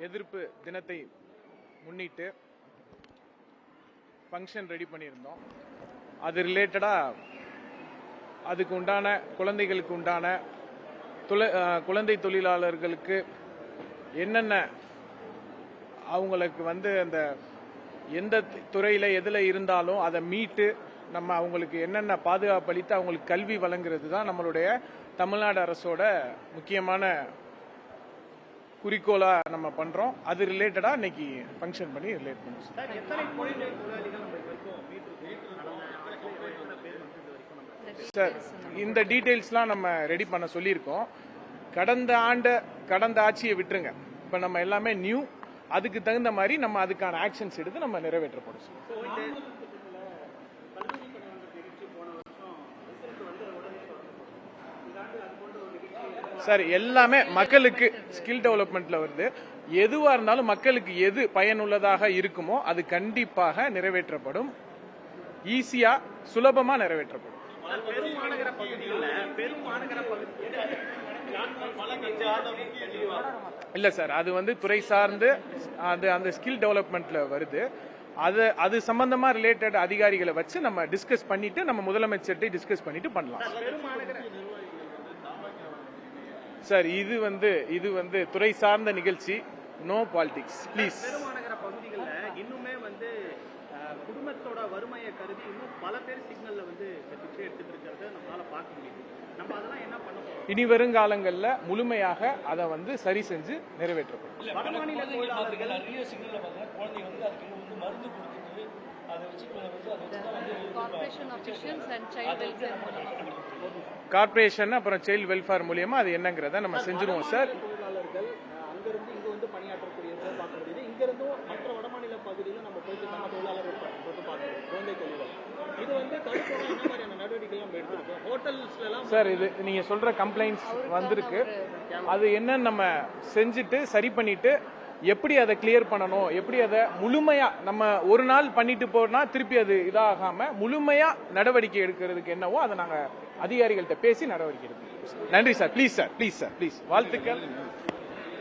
எதிர்ப்பு தினத்தை முன்னிட்டு ஃபங்க்ஷன் ரெடி பண்ணியிருந்தோம். அது ரிலேட்டடாக அதுக்கு உண்டான குழந்தைகளுக்கு உண்டான குழந்தை தொழிலாளர்களுக்கு என்னென்ன அவங்களுக்கு அந்த எந்த துறையில் எதில் இருந்தாலும் அதை மீட்டு நம்ம அவங்களுக்கு என்னென்ன பாதுகாப்பு அளித்து அவங்களுக்கு கல்வி வழங்குறது தான் நம்மளுடைய தமிழ்நாடு அரசோட முக்கியமான குறிக்கோளா நம்ம பண்றோம். அது ரிலேட்டடா இன்னைக்கு ஃபங்க்ஷன் பண்ணி ரிலேட் பண்ணுறோம். சார் இந்த டீடைல்ஸ்லாம் நம்ம ரெடி பண்ண சொல்லியிருக்கோம். கடந்த ஆட்சியை விட்டுருங்க, இப்ப நம்ம எல்லாமே நியூ, அதுக்கு தகுந்த மாதிரி நம்ம அதுக்கான ஆக்ஷன்ஸ் எடுத்து நம்ம நிறைவேற்றப்படும். சார் எல்லாமே மக்களுக்கு ஸ்கில் டெவலப்மெண்ட்ல வருது. எதுவா இருந்தாலும் மக்களுக்கு எது பயனுள்ளதாக இருக்குமோ அது கண்டிப்பாக நிறைவேற்றப்படும். ஈஸியா சுலபமா நிறைவேற்றப்படும். இல்ல சார், அது துறை சார்ந்து அந்த ஸ்கில் டெவலப்மெண்ட்ல வருது. அது சம்பந்தமா ரிலேட்டட் அதிகாரிகளை வச்சு நம்ம டிஸ்கஸ் பண்ணிட்டு நம்ம முதலமைச்சர்கிட்ட டிஸ்கஸ் பண்ணிட்டு பண்ணலாம். சார் இது துறை சார்ந்த நிகழ்ச்சி, நோ பாலிடிக்ஸ் ப்ளீஸ். இன்னுமே குடும்பத்தோட வறுமையை கருதி இன்னும் பல பேர் சிக்னல்ல பிச்சை எடுத்துட்டு இருக்கிறத நம்மளால பார்க்க முடியுது. நம்ம அதெல்லாம் என்ன பண்ண போறோம்? இனி வருங்காலங்கள்ல முழுமையாக அதை சரி செஞ்சு நிறைவேற்றப்படும். வடமாநில தொழிலாளர்கள் நிறைய சிக்னல்ல பார்த்தா குழந்தைங்க அதுக்கு மருந்து கொடுத்துட்டு அதை வச்சு கார்பரேஷன் அப்புறம் சைல்டு வெல்ஃபேர் மூலியமா அது என்னங்கிறத நம்ம செஞ்சிருவோம் சார். தொழிலாளர்கள் அங்கிருந்து இங்க பணியாற்றக்கூடியதை பார்க்க முடியுது. இங்க இருந்தும் மற்ற வடமாநில பகுதியில் நம்ம போயிட்டு நம்ம தொழிலாளர்கள் பார்க்கணும், குழந்தை தொழிலாளர். இது தடுக்கணும் என்ன மாதிரியான நடவடிக்கைகள் எடுத்துருக்கு? ஹோட்டல்ஸ்ல எல்லாம் சார் இது நீங்க சொல்ற கம்ப்ளைண்ட்ஸ் வந்திருக்கு. அது என்னன்னு நம்ம செஞ்சுட்டு சரி பண்ணிட்டு எப்படி அதை கிளியர் பண்ணணும், எப்படி அதை முழுமையா நம்ம ஒரு நாள் பண்ணிட்டு போனா திருப்பி அது இதாகாம முழுமையா நடவடிக்கை எடுக்கிறதுக்கு என்னவோ அதை நாங்க அதிகாரிகள்கிட்ட பேசி நடவடிக்கை எடுக்கிறோம். நன்றி sir. Please sir, please sir, please. வாழ்த்துக்கள்.